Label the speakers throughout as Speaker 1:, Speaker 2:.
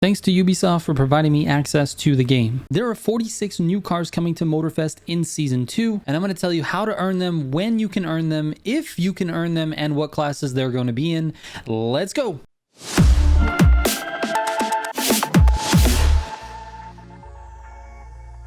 Speaker 1: Thanks to Ubisoft for providing me access to the game. There are 46 new cars coming to Motorfest in Season 2, and I'm going to tell you how to earn them, when you can earn them, if you can earn them, and what classes they're going to be in. Let's go!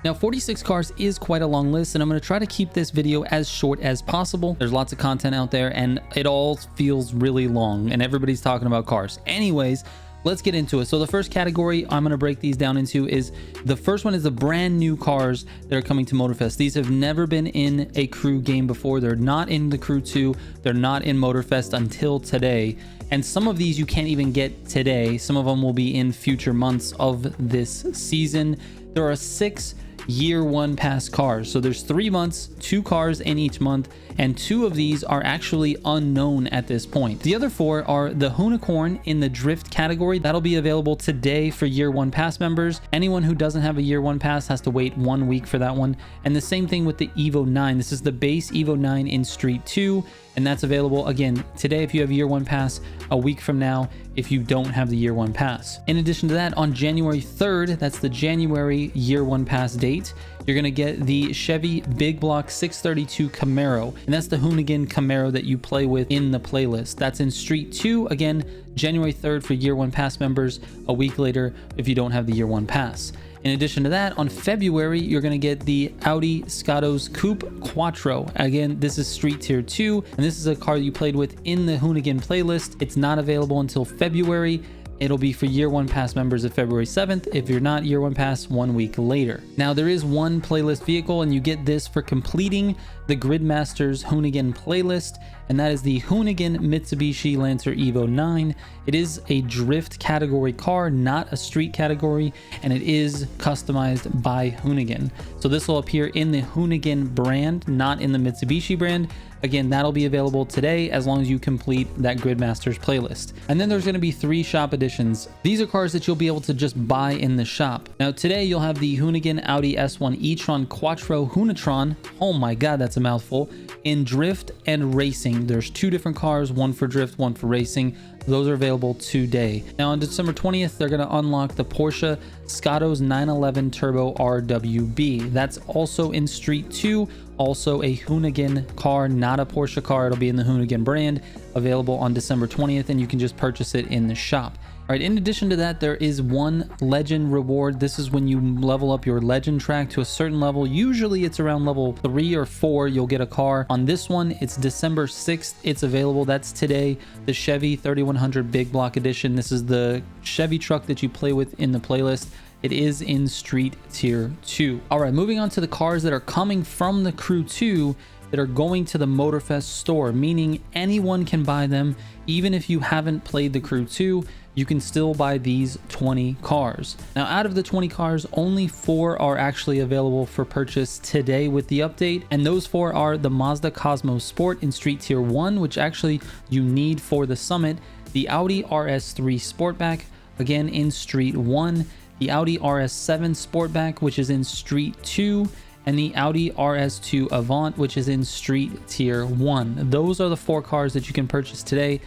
Speaker 1: Now, 46 cars is quite a long list, and I'm going to try to keep this video as short as possible. There's lots of content out there, and it all feels really long, and everybody's talking about cars. Anyways, let's get into it. So the first category I'm going to break these down into is, the first one is the brand new cars that are coming to Motorfest. These have never been in a crew game before. They're not in the Crew 2. They're not in Motorfest until today. And some of these you can't even get today. Some of them will be in future months of this season. There are 6 year 1 pass cars. So there's 3 months, 2 cars in each month, and 2 of these are actually unknown at this point. The other 4 are the Hoonigan in the drift category. That'll be available today for year 1 pass members. Anyone who doesn't have a year 1 pass has to wait 1 week for that one. And the same thing with the Evo 9. This is the base Evo 9 in Street 2, and that's available again today if you have year 1 pass, a week from now if you don't have the year 1 pass. In addition to that, on January 3rd, that's the January year 1 pass date, you're going to get the Chevy Big Block 632 Camaro, and that's the Hoonigan Camaro that you play with in the playlist. That's in Street 2, again, January 3rd for year 1 pass members, a week later if you don't have the year 1 pass. In addition to that, on February, you're going to get the Audi Scottos Coupe Quattro. Again, this is Street Tier 2, and this is a car you played with in the Hoonigan playlist. It's not available until February. It'll be for year 1 pass members of February 7th. If you're not year 1 pass, 1 week later. Now, there is one playlist vehicle, and you get this for completing the Gridmasters Hoonigan playlist, and that is the Hoonigan Mitsubishi Lancer Evo 9. It is a drift category car, not a street category, and it is customized by Hoonigan. So this will appear in the Hoonigan brand, not in the Mitsubishi brand. Again, that'll be available today as long as you complete that Gridmasters playlist. And then there's going to be 3 shop editions. These are cars that you'll be able to just buy in the shop. Now today you'll have the Hoonigan Audi S1 e-tron Quattro Hoonitron. Oh my god, that's a mouthful. In drift and racing. There's 2 different cars, one for drift, one for racing. Those are available today. Now on December 20th, they're going to unlock the Porsche Scottos 911 Turbo RWB. That's also in Street 2, also a Hoonigan car, not a Porsche car. It'll be in the Hoonigan brand, available on December 20th, and you can just purchase it in the shop. All right, in addition to that, there is one legend reward. This is when you level up your legend track to a certain level. Usually it's around level 3 or 4, you'll get a car. On this one, it's December 6th. It's available. That's today. The Chevy 3100 Big Block Edition. This is the Chevy truck that you play with in the playlist. It is in Street Tier 2. All right, moving on to the cars that are coming from the Crew 2 that are going to the Motorfest store, meaning anyone can buy them. Even if you haven't played the Crew 2, you can still buy these 20 cars. Now, out of the 20 cars, only 4 are actually available for purchase today with the update, and those 4 are the Mazda Cosmo Sport in Street Tier 1, which actually you need for the summit, the Audi RS3 Sportback, again in Street 1, the Audi RS7 Sportback, which is in Street 2, and the Audi RS2 Avant, which is in Street Tier 1. Those are the 4 cars that you can purchase today.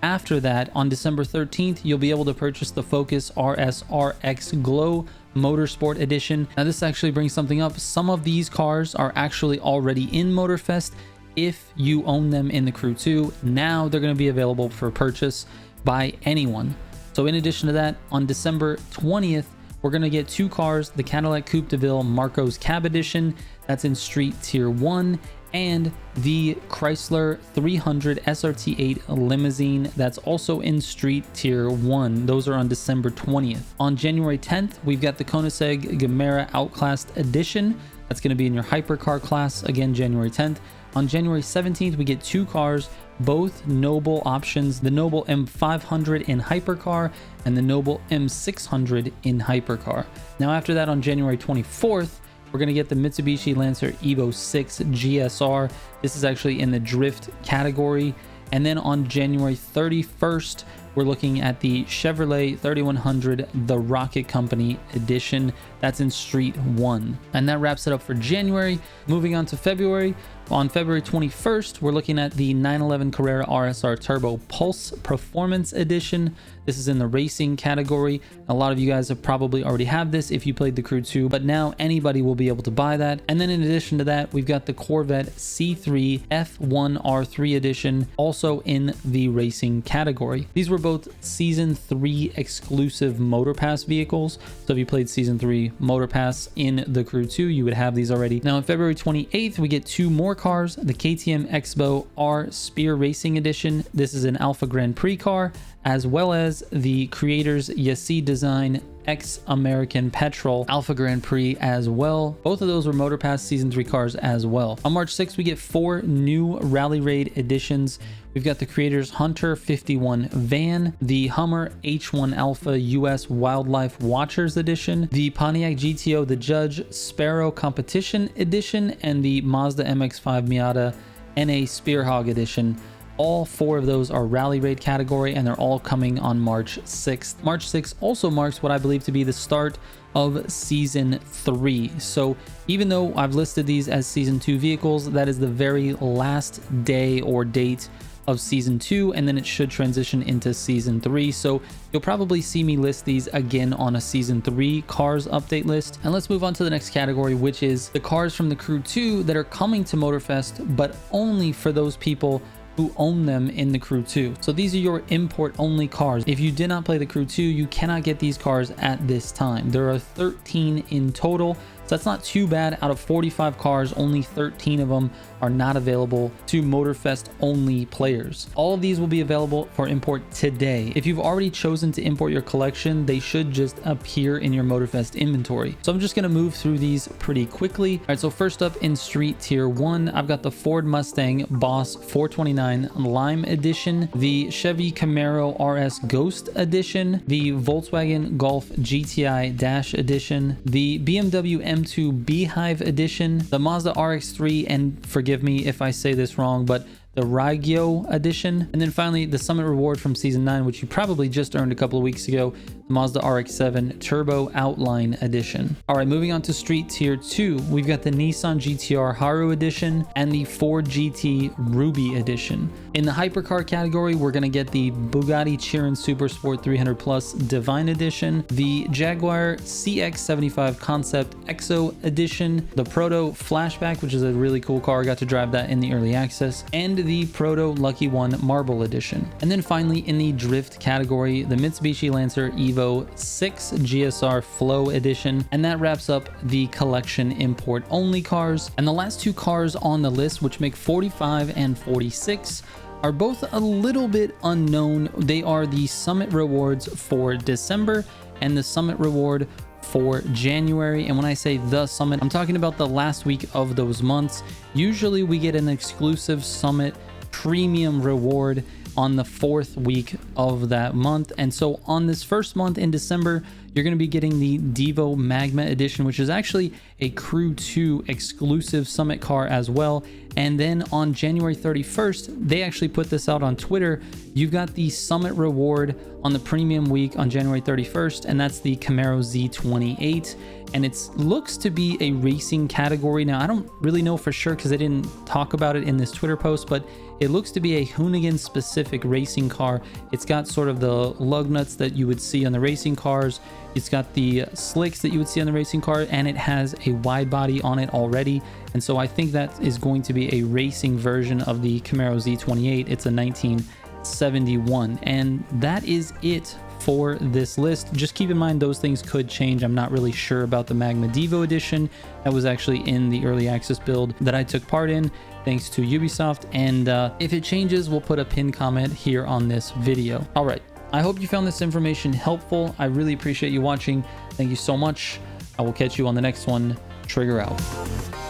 Speaker 1: After that, on December 13th, you'll be able to purchase the Focus RS RX Glow Motorsport Edition. Now, this actually brings something up. Some of these cars are actually already in Motorfest if you own them in the Crew 2. Now they're going to be available for purchase by anyone. So in addition to that, on December 20th, we're going to get 2 cars, the Cadillac Coupe de Ville Marcos Cab Edition, that's in Street Tier 1, and the Chrysler 300 SRT8 Limousine, that's also in Street Tier 1. Those are on December 20th. On January 10th, we've got the Koenigsegg Gemera Outclassed Edition. That's going to be in your hypercar class, again, January 10th. On January 17th, we get 2 cars, both Noble options, the Noble M500 in hypercar and the Noble M600 in hypercar. Now, after that, on January 24th, we're going to get the Mitsubishi Lancer Evo 6 GSR. This is actually in the drift category. And then on January 31st, we're looking at the Chevrolet 3100 The Rocket Company Edition. That's in Street 1. And that wraps it up for January. Moving on to February, On February 21st, we're looking at the 911 Carrera RSR Turbo Pulse Performance Edition. This is in the racing category. A lot of you guys have probably already have this if you played the Crew 2, but now anybody will be able to buy that. And then in addition to that, we've got the Corvette C3 F1R3 Edition, also in the racing category. These were both Season 3 exclusive Motor Pass vehicles. So if you played Season 3 Motor Pass in the Crew 2, you would have these already. Now on February 28th, we get two more cars, the KTM Expo R Spear Racing Edition. This is an Alpha Grand Prix car, as well as the creators Yassi Design X American Petrol Alpha Grand Prix as well. Both of those were Motor Pass Season 3 cars as well. On March 6th, we get 4 new Rally Raid editions. We've got the creators Hunter 51 Van, the Hummer H1 Alpha US Wildlife Watchers Edition, the Pontiac GTO The Judge Sparrow Competition Edition, and the Mazda MX-5 Miata NA Spearhog Edition. All 4 of those are Rally Raid category, and they're all coming on March 6th. March 6th also marks what I believe to be the start of Season 3. So even though I've listed these as Season 2 vehicles, that is the very last day or date of Season 2, and then it should transition into Season 3. So you'll probably see me list these again on a Season 3 cars update list. And let's move on to the next category, which is the cars from the Crew 2 that are coming to Motorfest, but only for those people who own them in the Crew 2. So these are your import only cars. If you did not play the Crew 2, you cannot get these cars at this time. There are 13 in total. So that's not too bad. Out of 45 cars, only 13 of them are not available to Motorfest only players. All of these will be available for import today. If you've already chosen to import your collection, they should just appear in your Motorfest inventory. So I'm just gonna move through these pretty quickly. All right, so first up in Street Tier 1, I've got the Ford Mustang Boss 429 Lime Edition, the Chevy Camaro RS Ghost Edition, the Volkswagen Golf GTI Dash Edition, the BMW M2 Beehive Edition, the Mazda RX-3, and forgive me if I say this wrong, but the Raigyo Edition, and then finally the Summit Reward from Season 9, which you probably just earned a couple of weeks ago, the Mazda RX-7 Turbo Outline Edition. All right, moving on to Street Tier 2, we've got the Nissan GTR Haru Edition and the Ford GT Ruby Edition. In the hypercar category, we're going to get the Bugatti Chiron Super Sport 300 Plus Divine Edition, the Jaguar CX-75 Concept EXO Edition, the Proto Flashback, which is a really cool car, I got to drive that in the early access, and the Proto Lucky One Marble Edition. And then finally in the drift category, the Mitsubishi Lancer Evo 6 GSR Flow Edition, and that wraps up the collection import only cars. And the last 2 cars on the list, which make 45 and 46, are both a little bit unknown. They are the Summit Rewards for December and the Summit Reward for January. And when I say the Summit, I'm talking about the last week of those months. Usually we get an exclusive Summit premium reward on the 4th week of that month. And so on this first month in December, you're going to be getting the Devo Magma Edition, which is actually a Crew 2 exclusive Summit car as well. And then on January 31st, they actually put this out on Twitter. You've got the Summit Reward on the premium week on January 31st, and that's the Camaro Z28. And it looks to be a racing category. Now, I don't really know for sure because they didn't talk about it in this Twitter post, but it looks to be a Hoonigan specific racing car. It's got sort of the lug nuts that you would see on the racing cars. It's got the slicks that you would see on the racing car, and it has a wide body on it already. And so I think that is going to be a racing version of the Camaro Z28. It's a 1971. And that is it for this list. Just keep in mind those things could change. I'm not really sure about the Magma Devo Edition. That was actually in the early access build that I took part in, thanks to Ubisoft. And if it changes, we'll put a pinned comment here on this video. All right. I hope you found this information helpful. I really appreciate you watching. Thank you so much. I will catch you on the next one. Trigger out.